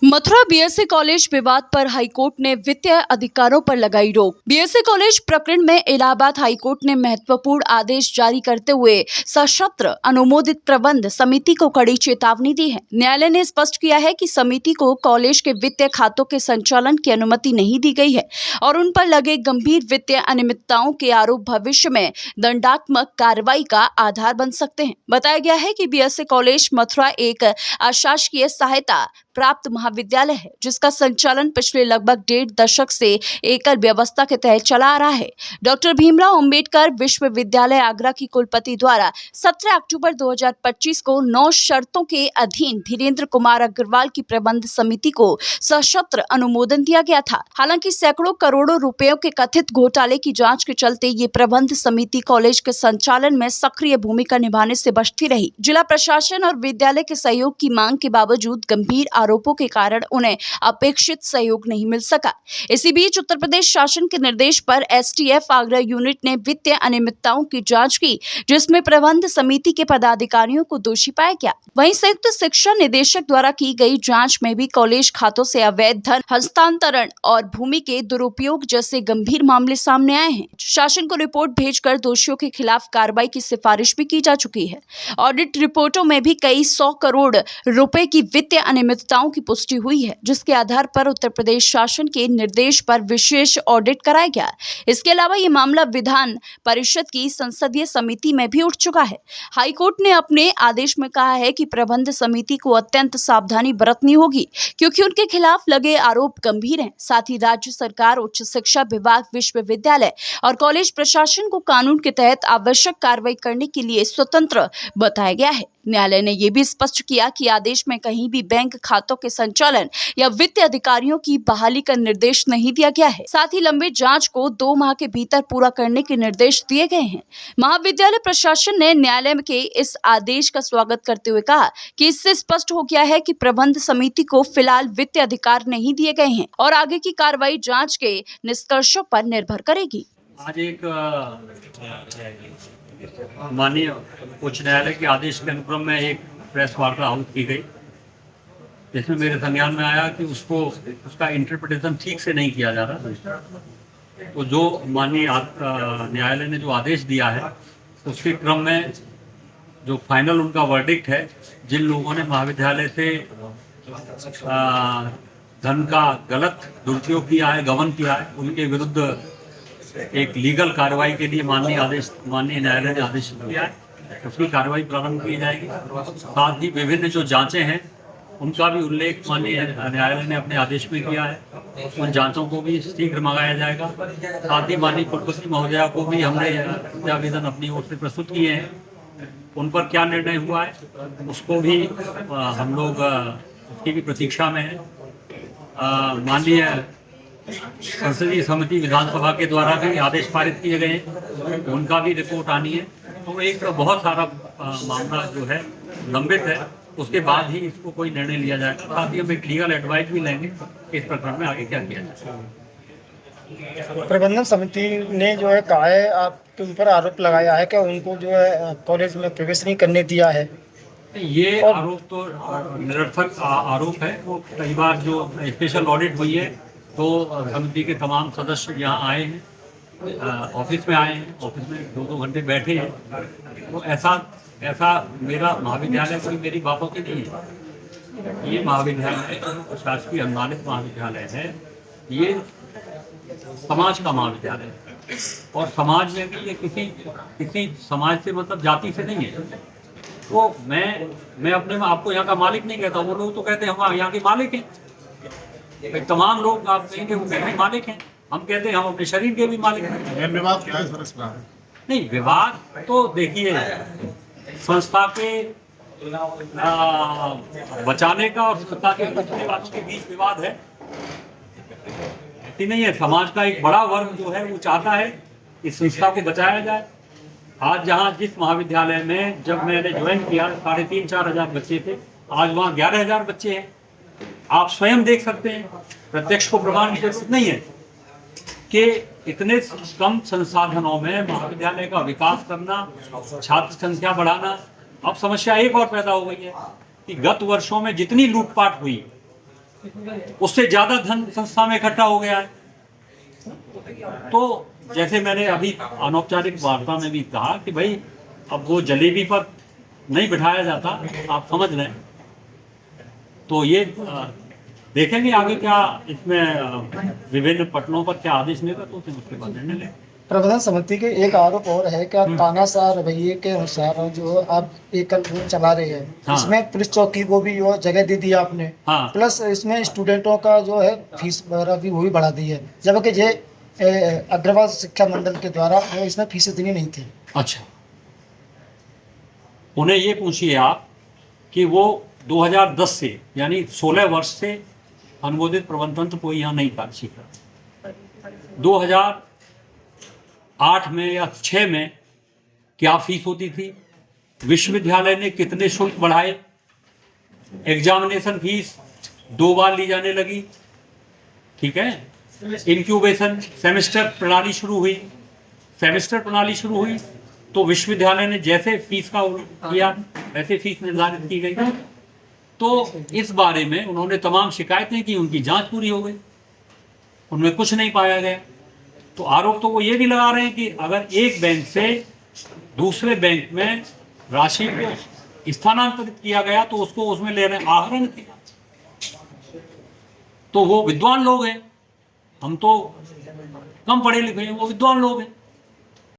Mathura BSc college विवाद पर high court ने वित्तीय अधिकारों पर लगाई रोक। बीएससी कॉलेज प्रकरण में इलाहाबाद हाईकोर्ट ने महत्वपूर्ण आदेश जारी करते हुए सशस्त्र अनुमोदित प्रबंध समिति को कड़ी चेतावनी दी है। न्यायालय ने स्पष्ट किया है कि समिति को कॉलेज के वित्तीय खातों के संचालन की अनुमति नहीं दी गई है और उन पर लगे गंभीर वित्तीय अनियमितताओं के आरोप भविष्य में दंडात्मक कार्रवाई का आधार बन सकते हैं। बताया गया है कि बीएससी कॉलेज मथुरा एक अशासकीय सहायता प्राप्त महाविद्यालय है जिसका संचालन पिछले लगभग 1.5 दशक से एकल व्यवस्था के तहत चला आ रहा है। डॉक्टर भीमराव अंबेडकर विश्वविद्यालय आगरा की कुलपति द्वारा 17 अक्टूबर 2025 को 9 शर्तों के अधीन धीरेन्द्र कुमार अग्रवाल की प्रबंध समिति को सशस्त्र अनुमोदन दिया गया था। हालांकि सैकड़ों करोड़ों रुपयों के कथित घोटाले की जांच के चलते ये प्रबंध समिति कॉलेज के संचालन में सक्रिय भूमिका निभाने से बचती रही। जिला प्रशासन और विद्यालय के सहयोग की मांग के बावजूद गंभीर आरोपों के कारण उन्हें अपेक्षित सहयोग नहीं मिल सका। इसी बीच उत्तर प्रदेश शासन के निर्देश पर एसटीएफ आगरा यूनिट ने वित्तीय अनियमितताओं की जांच की, जिसमें प्रबंध समिति के पदाधिकारियों को दोषी पाया गया। वहीं संयुक्त शिक्षा निदेशक द्वारा की गई जांच में भी कॉलेज खातों से अवैध धन हस्तांतरण और भूमि के दुरुपयोग जैसे गंभीर मामले सामने आए हैं। शासन को रिपोर्ट भेजकर दोषियों के खिलाफ कार्रवाई की सिफारिश भी की जा चुकी है। ऑडिट रिपोर्टों में भी कई 100 करोड़ रुपए की वित्तीय अनियमितताओं की पुष्टि हुई है, जिसके आधार पर उत्तर प्रदेश शासन के निर्देश पर विशेष ऑडिट कराया गया। इसके अलावा ये मामला विधान परिषद की संसदीय समिति में भी उठ चुका है। हाईकोर्ट ने अपने आदेश में कहा है कि प्रबंध समिति को अत्यंत सावधानी बरतनी होगी क्योंकि उनके खिलाफ लगे आरोप गंभीर हैं। साथ ही राज्य सरकार, उच्च शिक्षा विभाग, विश्वविद्यालय और कॉलेज प्रशासन को कानून के तहत आवश्यक कार्रवाई करने के लिए स्वतंत्र बताया गया है। न्यायालय ने यह भी स्पष्ट किया कि आदेश में कहीं भी बैंक खातों के संचालन या वित्तीय अधिकारियों की बहाली का निर्देश नहीं दिया गया है। साथ ही लंबे जांच को 2 माह के भीतर पूरा करने के निर्देश दिए गए हैं। महाविद्यालय प्रशासन ने न्यायालय के इस आदेश का स्वागत करते हुए कहा कि इससे स्पष्ट हो गया है कि प्रबंध समिति को फिलहाल वित्तीय अधिकार नहीं दिए गए हैं और आगे की कार्रवाई जाँच के निष्कर्षों पर निर्भर करेगी। आज एक माननीय उच्च न्यायालय के आदेश के अनुक्रम में एक प्रेस वार्ता आहुत की गई, जिसमें मेरे संज्ञान में आया कि उसका इंटरप्रिटेशन ठीक से नहीं किया जा रहा। तो जो माननीय न्यायालय ने जो आदेश दिया है उसके क्रम में जो फाइनल उनका वर्डिक्ट है, जिन लोगों ने महाविद्यालय से धन का गलत दुरुपयोग किया है, गबन किया है, उनके विरुद्ध एक लीगल कार्रवाई के लिए माननीय न्यायालय ने आदेश दिया है। उसकी कार्रवाई प्रारंभ की जाएगी। साथ ही विभिन्न जो जांचें हैं उनका भी उल्लेख माननीय न्यायालय ने अपने आदेश में किया है। उन जांचों को भी शीघ्र मंगाया जाएगा। साथ ही माननीय कुलपति महोदया को भी हमने आवेदन अपनी ओर से प्रस्तुत किए हैं। उन पर क्या निर्णय हुआ है उसको भी हम लोग उसकी भी प्रतीक्षा में है। माननीय संसदीय समिति विधानसभा के द्वारा भी आदेश पारित किए गए हैं, उनका भी रिपोर्ट आनी है। तो एक बहुत सारा मामला जो है लंबित है, उसके बाद ही इसको कोई निर्णय लिया जाएगा। साथ ही हम एक लीगल एडवाइस भी लेंगे इस प्रकरण में आगे क्या किया जाए। प्रबंधन समिति ने जो है कहा है, आपके ऊपर आरोप लगाया है कि उनको जो है कॉलेज में प्रवेश नहीं करने दिया है। ये आरोप तो निरर्थक आरोप है। वो कई बार जो स्पेशल ऑडिट हुई है तो समिति के तमाम सदस्य यहाँ आए हैं, ऑफिस में आए हैं, ऑफिस में 2-2 घंटे बैठे हैं। तो ऐसा मेरा महाविद्यालय कोई मेरी बातों की नहीं है। ये महाविद्यालय शासकीय अनुदानित महाविद्यालय है, ये समाज का महाविद्यालय है और समाज में भी ये किसी समाज से मतलब जाति से नहीं है। तो मैं अपने आपको यहाँ का मालिक नहीं कहता। वो लोग तो कहते हैं हम यहाँ के मालिक हैं। तमाम लोग आप कहेंगे वो कहते मालिक हैं, हम कहते हैं हम अपने शरीर के भी मालिक हैं। विवाद क्या है सर इस बार? नहीं, विवाद तो देखिए संस्था के बचाने का और संस्था के बचने वालों के बीच विवाद है, नहीं है। समाज का एक बड़ा वर्ग जो है वो चाहता है इस संस्था को बचाया जाए। आज जहाँ जिस महाविद्यालय में जब मैंने ज्वाइन किया 3,500-4 हज़ार बच्चे थे, आज वहाँ 11,000 बच्चे हैं। आप स्वयं देख सकते हैं, प्रत्यक्ष को प्रमाण की जरूरत नहीं है कि इतने कम संसाधनों में महाविद्यालय का विकास करना, छात्र संख्या बढ़ाना। अब समस्या एक और पैदा हो गई है कि गत वर्षों में जितनी लूटपाट हुई उससे ज़्यादा धन संस्था में इकट्ठा हो गया है। तो जैसे मैंने अभी अनौपचारिक वार्ता में भी कहा कि भाई अब वो जलेबी पर नहीं बिठाया जाता, आप समझ लें। तो ये देखेंगे आगे क्या इसमें विभिन्न पटलों पर क्या आदेश लेगा, तो फिर उसके बाद निर्णय लेंगे। प्रबंधन समिति के एक आरोप और है कि तानाशाह रवैये के अनुसार जो आप एकल रूम चला रहे हैं, हाँ। इसमें पुलिस चौकी को भी जो जगह दे दी आपने, हाँ। प्लस इसमें स्टूडेंटों का जो है फीस वगैरह भी वो भी बढ़ा दी है, जबकि ये अग्रवाल शिक्षा मंडल के द्वारा इसमें फीस इतनी नहीं थी। अच्छा, उन्हें ये पूछिए आप कि वो 2010 से यानी 16 वर्ष से अनुमोदित प्रबंध तंत्र कोई यहाँ नहीं कार्य सीखा। 2008 में या 6 में क्या फीस होती थी, विश्वविद्यालय ने कितने शुल्क बढ़ाए, एग्जामिनेशन फीस 2 बार ली जाने लगी, ठीक है। इंक्यूबेशन सेमेस्टर प्रणाली शुरू हुई, तो विश्वविद्यालय ने जैसे फीस का किया वैसे फीस निर्धारित की गई। तो इस बारे में उन्होंने तमाम शिकायतें की, उनकी जांच पूरी हो गई, उनमें कुछ नहीं पाया गया। तो आरोप तो वो ये भी लगा रहे हैं कि अगर एक बैंक से दूसरे बैंक में राशि को स्थानांतरित किया गया तो उसको उसमें ले रहे आहरण किया। तो वो विद्वान लोग हैं, हम तो कम पढ़े लिखे हैं, वो विद्वान लोग हैं।